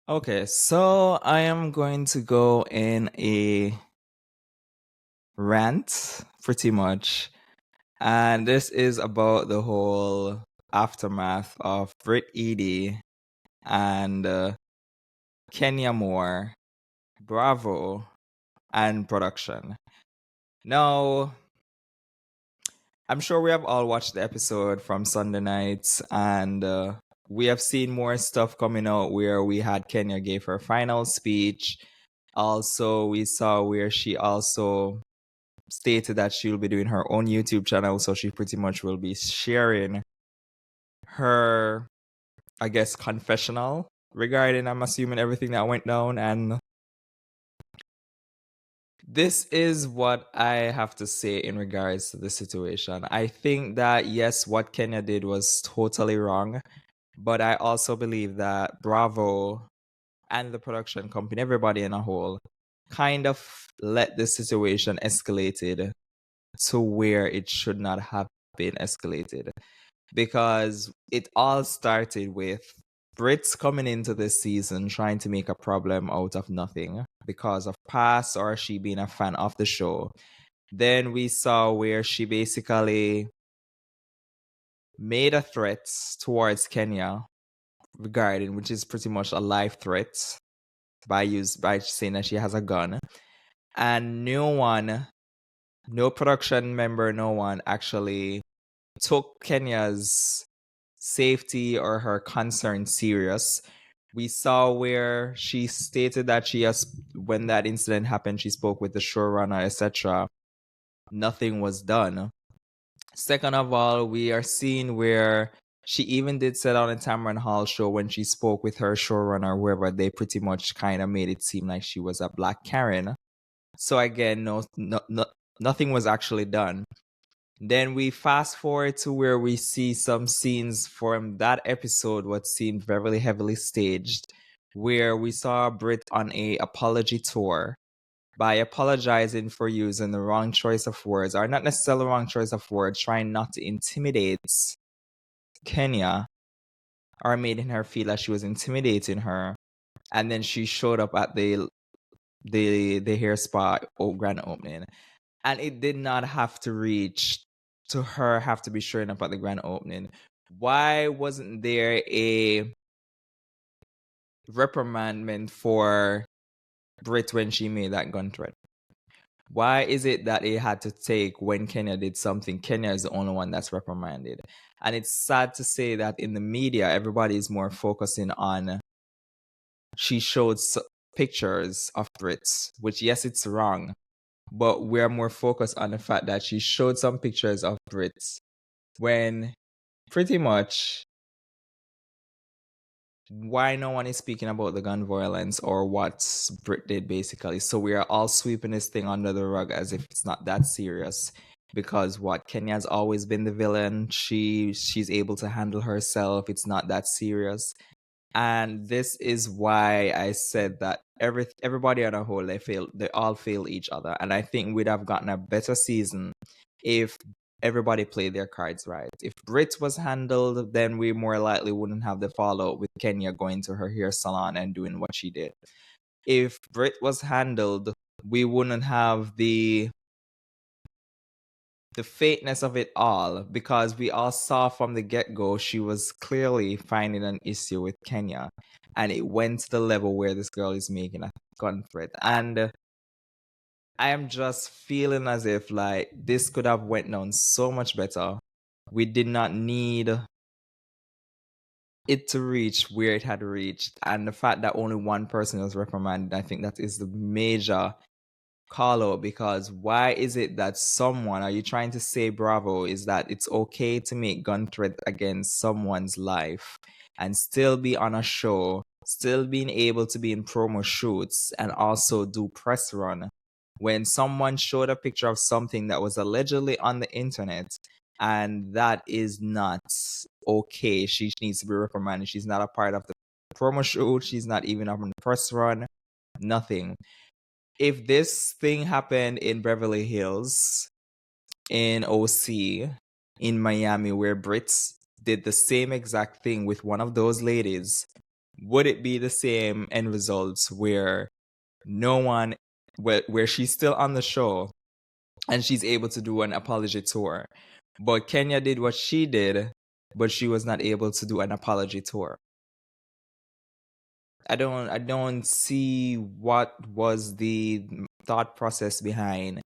Okay, so I am going to go in a rant pretty much. And this is about the whole aftermath of Brit Eady and Kenya Moore, Bravo, and production. Now, I'm sure we have all watched the episode from Sunday night, and we have seen more stuff coming out where we had Kenya gave her final speech. Also, we saw where she also stated that she'll be doing her own YouTube channel, so she pretty much will be sharing her, I guess, confessional regarding, I'm assuming, everything that went down. And this is what I have to say in regards to the situation. I think that, yes, what Kenya did was totally wrong, but I also believe that Bravo and the production company, everybody in a whole, kind of let the situation escalated to where it should not have been escalated, because it all started with Brits coming into this season trying to make a problem out of nothing because of past or she being a fan of the show. Then we saw where she basically made a threat towards Kenya regarding, which is pretty much a life threat by saying that she has a gun. And no production member, no one actually took Kenya's safety or her concern serious. We saw where she stated that when that incident happened, she spoke with the showrunner, etc. Nothing was done. Second of all, we are seeing where she even did sit on a Tamron Hall show when she spoke with her showrunner, wherever they pretty much kind of made it seem like she was a black Karen. So again, nothing was actually done. Then we fast forward to where we see some scenes from that episode, what seemed very heavily staged, where we saw Brit on a apology tour by apologizing for using the wrong choice of words, or not necessarily the wrong choice of words, trying not to intimidate Kenya, or making her feel like she was intimidating her. And then she showed up at the hair spa grand opening, and it did not have to reach to her have to be showing up at the grand opening. Why wasn't there a reprimandment for Brit when she made that gun threat? Why is it that it had to take when Kenya did something? Kenya is the only one that's reprimanded. And it's sad to say that in the media, everybody is more focusing on she showed pictures of Brits, which, yes, it's wrong, but we're more focused on the fact that she showed some pictures of Brits when pretty much why no one is speaking about the gun violence or what Brit did, basically. So we are all sweeping this thing under the rug as if it's not that serious. Because what Kenya's always been the villain. She's able to handle herself. It's not that serious. And this is why I said that everybody on a whole, they all fail each other. And I think we'd have gotten a better season if everybody played their cards right. If Brit was handled, then we more likely wouldn't have the fallout with Kenya going to her hair salon and doing what she did. If Brit was handled, we wouldn't have the fakeness of it all, because we all saw from the get-go she was clearly finding an issue with Kenya, and it went to the level where this girl is making a gun threat. And I am just feeling as if like this could have went down so much better. We did not need it to reach where it had reached, and the fact that only one person was reprimanded, I think that is the major call out. Because why is it that someone, are you trying to say, Bravo, is that it's okay to make gun threat against someone's life and still be on a show, still being able to be in promo shoots and also do press run when someone showed a picture of something that was allegedly on the internet, and that is not okay? She needs to be reprimanded. She's not a part of the promo shoot. She's not even on the press run. Nothing. If this thing happened in Beverly Hills, in OC, in Miami, where Brits did the same exact thing with one of those ladies, would it be the same end results where no one, where she's still on the show and she's able to do an apology tour, but Kenya did what she did, but she was not able to do an apology tour? I don't see what was the thought process behind,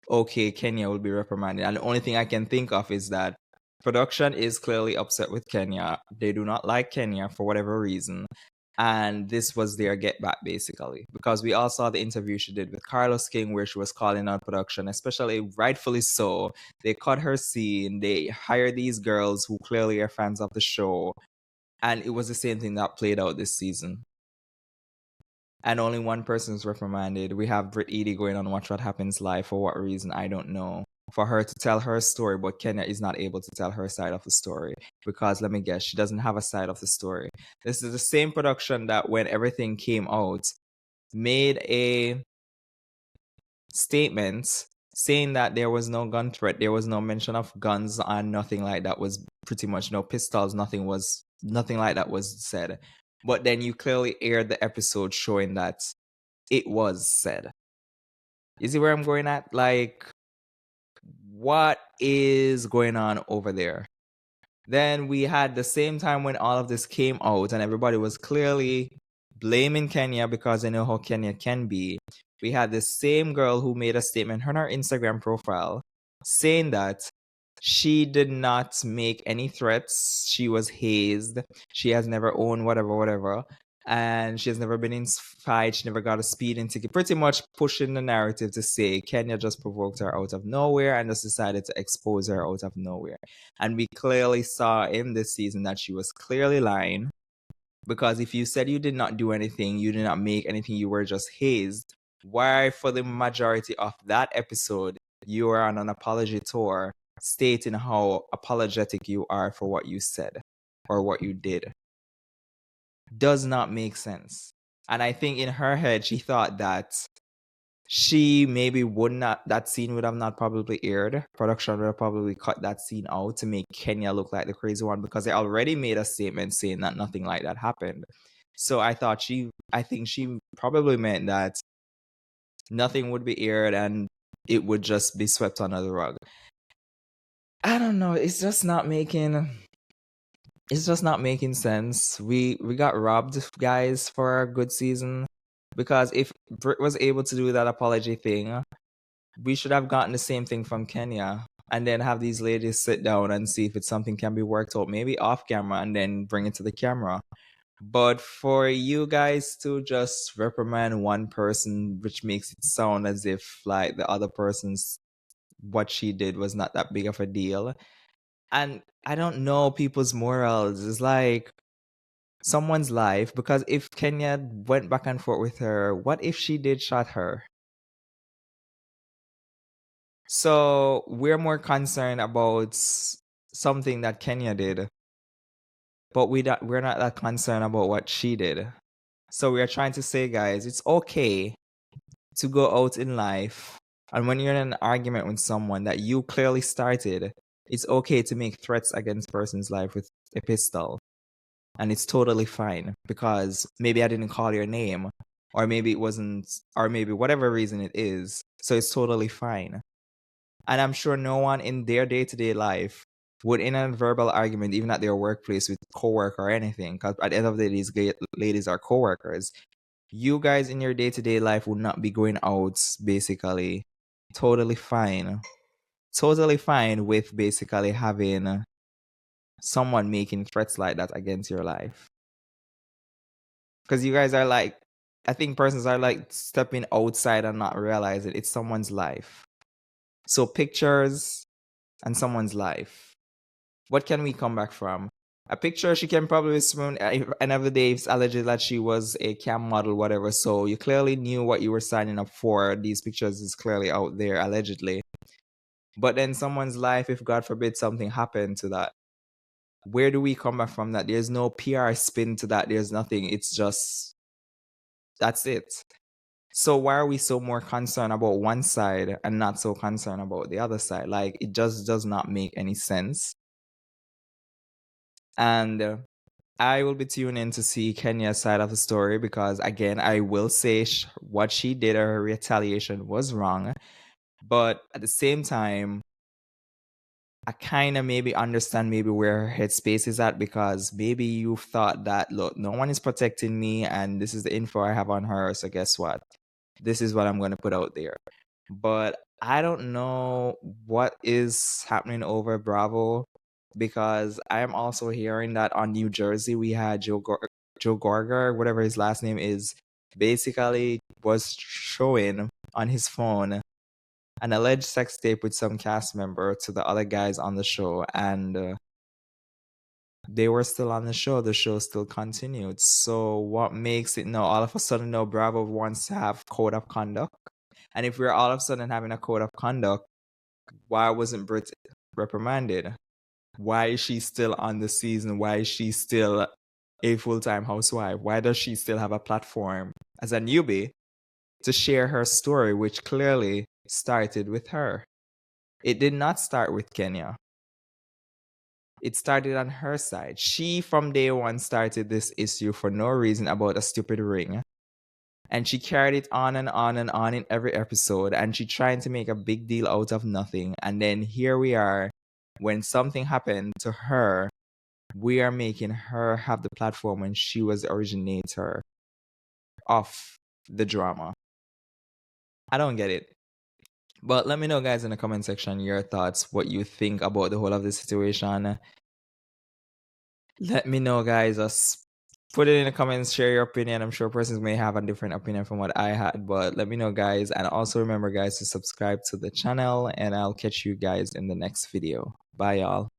okay, Kenya will be reprimanded. And the only thing I can think of is that production is clearly upset with Kenya. They do not like Kenya for whatever reason. And this was their get back, basically. Because we all saw the interview she did with Carlos King, where she was calling out production, especially rightfully so. They cut her scene, they hired these girls who clearly are fans of the show. And it was the same thing that played out this season. And only one person is reprimanded. We have Brit Eady going on Watch What Happens Live. For what reason, I don't know. For her to tell her story, but Kenya is not able to tell her side of the story. Because let me guess, she doesn't have a side of the story. This is the same production that when everything came out, made a statement saying that there was no gun threat, there was no mention of guns and nothing like that, was pretty much no pistols, nothing like that was said. But then you clearly aired the episode showing that it was said. You see where I'm going at? Like, what is going on over there? Then we had the same time when all of this came out and everybody was clearly blaming Kenya because they know how Kenya can be. We had the same girl who made a statement on her Instagram profile saying that she did not make any threats. She was hazed. She has never owned whatever. And she has never been in fight. She never got a speeding ticket. Pretty much pushing the narrative to say Kenya just provoked her out of nowhere and just decided to expose her out of nowhere. And we clearly saw in this season that she was clearly lying. Because if you said you did not do anything, you did not make anything, you were just hazed, why for the majority of that episode, you are on an apology tour stating how apologetic you are for what you said or what you did? Does not make sense. And I think in her head, she thought that she maybe would not, that scene would have not probably aired. Production would have probably cut that scene out to make Kenya look like the crazy one because they already made a statement saying that nothing like that happened. So I think she probably meant that nothing would be aired and it would just be swept under the rug. I don't know. It's just not making sense. We got robbed, guys, for a good season. Because if Brit was able to do that apology thing, we should have gotten the same thing from Kenya and then have these ladies sit down and see if it's something can be worked out, maybe off camera, and then bring it to the camera. But for you guys to just reprimand one person, which makes it sound as if like the other person's what she did was not that big of a deal. And I don't know people's morals. It's like someone's life, because if Kenya went back and forth with her, what if she did shot her? So we're more concerned about something that Kenya did, but we're not that concerned about what she did. So we are trying to say, guys, it's okay to go out in life, and when you're in an argument with someone that you clearly started, it's okay to make threats against person's life with a pistol. And it's totally fine because maybe I didn't call your name, or maybe it wasn't, or maybe whatever reason it is. So it's totally fine. And I'm sure no one in their day-to-day life would, in a verbal argument, even at their workplace with coworker or anything, because at the end of the day, these ladies are coworkers. You guys in your day-to-day life would not be going out, basically, totally fine. Totally fine with basically having someone making threats like that against your life. Because you guys are like, I think persons are like stepping outside and not realizing it's someone's life. So pictures and someone's life. What can we come back from? A picture she can probably swim, and of the day it's alleged that she was a cam model, whatever. So you clearly knew what you were signing up for. These pictures is clearly out there, allegedly. But then someone's life, if God forbid something happened to that, where do we come back from that? There's no PR spin to that. There's nothing. It's just, that's it. So why are we so more concerned about one side and not so concerned about the other side? Like, it just does not make any sense. And I will be tuning in to see Kenya's side of the story because, again, I will say what she did or her retaliation was wrong. But at the same time, I kind of maybe understand maybe where her headspace is at, because maybe you thought that, look, no one is protecting me and this is the info I have on her. So guess what? This is what I'm going to put out there. But I don't know what is happening over Bravo, because I'm also hearing that on New Jersey we had Joe Gorger, whatever his last name is, basically was showing on his phone an alleged sex tape with some cast member to the other guys on the show, and they were still on the show. The show still continued. So what makes it now all of a sudden now Bravo wants to have code of conduct? And if we're all of a sudden having a code of conduct, why wasn't Brit reprimanded? Why is she still on the season? Why is she still a full-time housewife? Why does she still have a platform as a newbie to share her story, which clearly started with her? It did not start with Kenya. It started on her side. She, from day one, started this issue for no reason about a stupid ring. And she carried it on and on and on in every episode. And she tried to make a big deal out of nothing. And then here we are. When something happened to her, we are making her have the platform when she was the originator of the drama. I don't get it. But let me know, guys, in the comment section your thoughts, what you think about the whole of the situation. Let me know, guys. Just put it in the comments, share your opinion. I'm sure persons may have a different opinion from what I had, but let me know, guys. And also remember, guys, to subscribe to the channel, and I'll catch you guys in the next video. Bye, y'all.